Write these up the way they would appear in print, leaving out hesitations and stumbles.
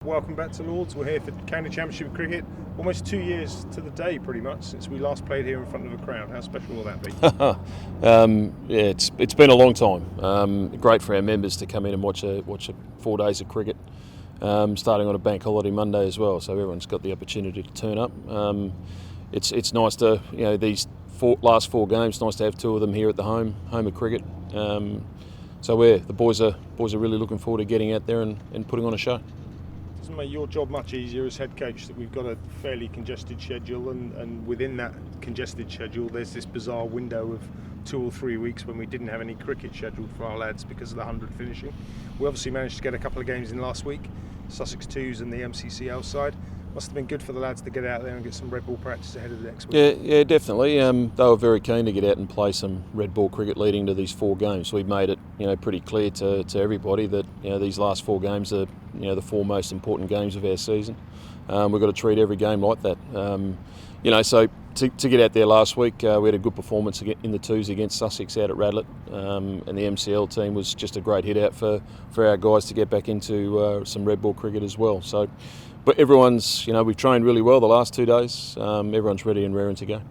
Welcome back to Lords. We're here for County Championship cricket. Almost 2 years to the day, pretty much, since we last played here in front of a crowd. How special will that be? Yeah, it's been a long time. Great for our members to come in and watch 4 days of cricket, starting on a bank holiday Monday as well. So everyone's got the opportunity to turn up. It's nice to these last four games. Nice to have two of them here at the home of cricket. So the boys are really looking forward to getting out there and putting on a show. Doesn't make your job much easier as head coach that we've got a fairly congested schedule, and within that congested schedule there's this bizarre window of 2 or 3 weeks when we didn't have any cricket scheduled for our lads because of the 100 finishing. We obviously managed to get a couple of games in last week, Sussex 2s and the MCCL side. Must have been good for the lads to get out there and get some red ball practice ahead of the next week. Yeah, definitely. They were very keen to get out and play some red ball cricket leading to these 4 games. We've made it, pretty clear to everybody that these last 4 games are, the 4 most important games of our season. We've got to treat every game like that. So to get out there last week, we had a good performance in the 2s against Sussex out at Radlett, and the MCL team was just a great hit out for our guys to get back into some red ball cricket as well. So. But everyone's, we've trained really well the last 2 days. Everyone's ready and raring to go.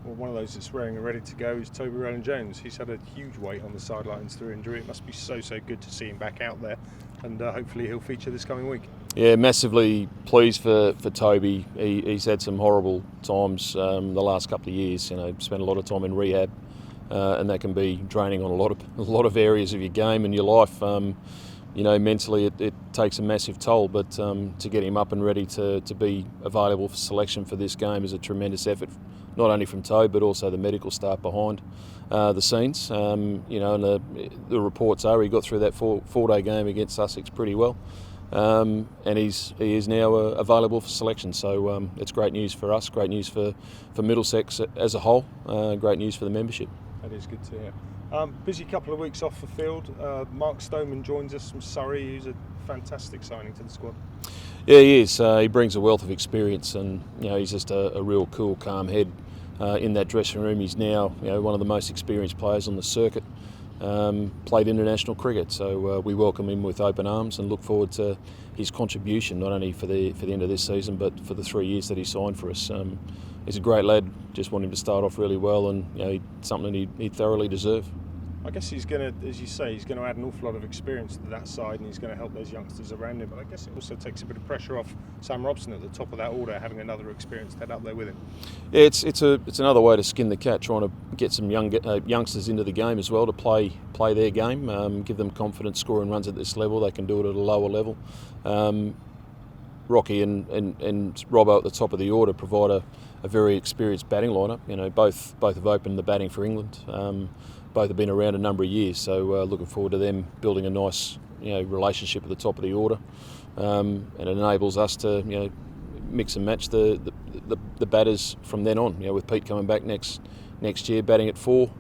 Well, one of those that's raring and ready to go is Toby Jones. He's had a huge wait on the sidelines through injury. It must be so good to see him back out there, and hopefully he'll feature this coming week. Yeah, massively pleased for Toby. He's had some horrible times the last couple of years. Spent a lot of time in rehab, and that can be draining on a lot of areas of your game and your life. Mentally it takes a massive toll, but to get him up and ready to be available for selection for this game is a tremendous effort, not only from Toby but also the medical staff behind the scenes. And the reports are he got through that four-day game against Sussex pretty well, and he is now available for selection. So it's great news for us, great news for Middlesex as a whole, great news for the membership. That is good to hear. Busy couple of weeks off the field. Mark Stoneman joins us from Surrey, who's a fantastic signing to the squad. Yeah, he is. He brings a wealth of experience, and he's just a real cool, calm head in that dressing room. He's now one of the most experienced players on the circuit. Played international cricket, so we welcome him with open arms and look forward to his contribution, not only for the end of this season but for the 3 years that he signed for us. He's a great lad. Just want him to start off really well, and something he'd thoroughly deserve. I guess he's going to, as you say, he's going to add an awful lot of experience to that side, and he's going to help those youngsters around him. But I guess it also takes a bit of pressure off Sam Robson at the top of that order, having another experienced head up there with him. Yeah, it's another way to skin the cat, trying to get some youngsters into the game as well to play their game, give them confidence scoring runs at this level. They can do it at a lower level. Rocky and Robbo at the top of the order provide a very experienced batting lineup. Both have opened the batting for England. Both have been around a number of years, so looking forward to them building a nice relationship at the top of the order, and it enables us to mix and match the batters from then on. With Pete coming back next year batting at 4,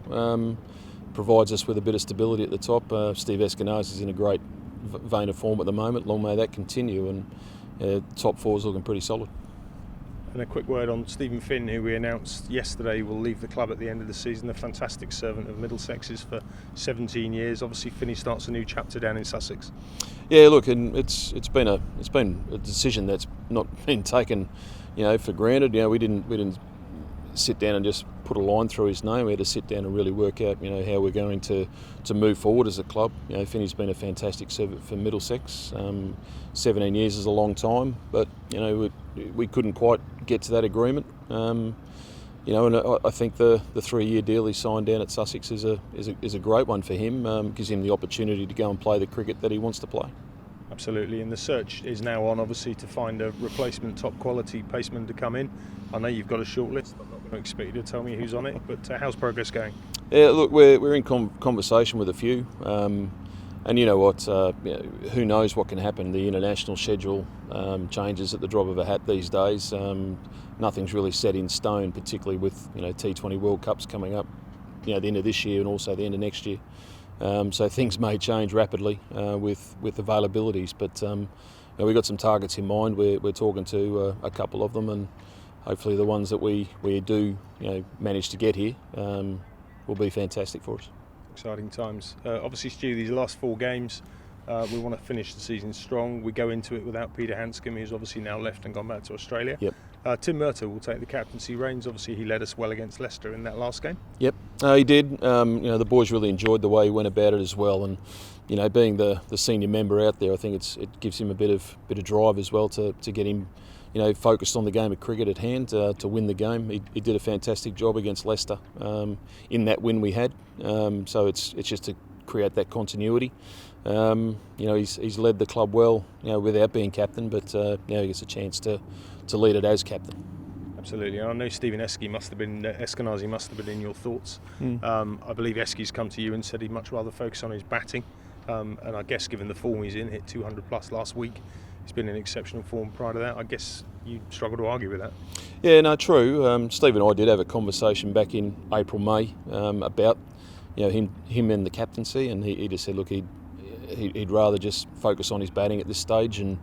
provides us with a bit of stability at the top. Steve Eskenazi is in a great vein of form at the moment. Long may that continue, and top 4 is looking pretty solid. And a quick word on Stephen Finn, who we announced yesterday will leave the club at the end of the season. A fantastic servant of Middlesex's for 17 years. Obviously, Finney starts a new chapter down in Sussex. Yeah, look, and it's been a decision that's not been taken, for granted. We didn't sit down and just put a line through his name. We had to sit down and really work out, how we're going to move forward as a club. Finney's been a fantastic servant for Middlesex. 17 years is a long time, but we couldn't quite get to that agreement. And I think the 3-year deal he signed down at Sussex is a great one for him. Gives him the opportunity to go and play the cricket that he wants to play. Absolutely, and the search is now on, obviously, to find a replacement top quality paceman to come in. I know you've got a short list. I'm not going to expect you to tell me who's on it, but how's progress going? Yeah, look, we're in conversation with a few, and you know what? Who knows what can happen? The international schedule changes at the drop of a hat these days. Nothing's really set in stone, particularly with T20 World Cups coming up, the end of this year and also the end of next year. So things may change rapidly with availabilities, but we've got some targets in mind. We're talking to a couple of them, and hopefully the ones that we do manage to get here will be fantastic for us. Exciting times. Obviously, Stu, these last 4 games, We want to finish the season strong. We go into it without Peter Hanscom, who's obviously now left and gone back to Australia. Yep. Tim Murtagh will take the captaincy reins. Obviously, he led us well against Leicester in that last game. Yep, he did. The boys really enjoyed the way he went about it as well, and being the senior member out there, I think it gives him a bit of drive as well to get him, focused on the game of cricket at hand to win the game. He did a fantastic job against Leicester in that win we had. So it's just to create that continuity. He's led the club well, without being captain, but now he gets a chance to lead it as captain. Absolutely. I know Stephen Ezzy must have been in your thoughts. I believe Ezzy's come to you and said he'd much rather focus on his batting. And I guess given the form he's in, hit 200 plus last week, he's been in exceptional form prior to that. I guess you struggle to argue with that. Yeah, no, true. Steve and I did have a conversation back in April, May about him and the captaincy, and he just said, look, he'd rather just focus on his batting at this stage and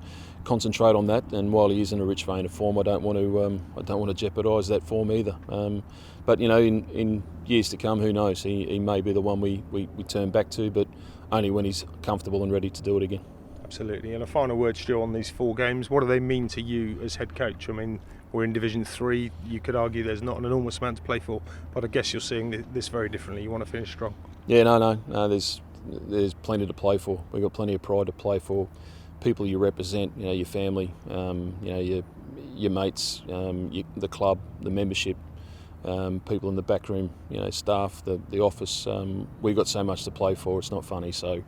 concentrate on that. And while he is in a rich vein of form, I don't want to jeopardise that form either. But in years to come, who knows? He may be the one we turn back to, but only when he's comfortable and ready to do it again. Absolutely. And a final word, Stu, on these 4 games. What do they mean to you as head coach? I mean, we're in Division 3. You could argue there's not an enormous amount to play for, but I guess you're seeing this very differently. You want to finish strong. Yeah, no. There's plenty to play for. We've got plenty of pride to play for. People you represent, your family, your mates, the club, the membership, people in the back room, staff, the office. We've got so much to play for. It's not funny. So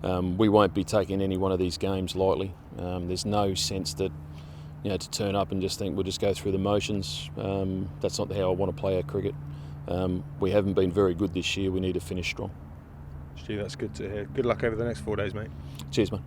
we won't be taking any one of these games lightly. There's no sense that to turn up and just think we'll just go through the motions. That's not how I want to play our cricket. We haven't been very good this year. We need to finish strong. Stu, that's good to hear. Good luck over the next 4 days, mate. Cheers, mate.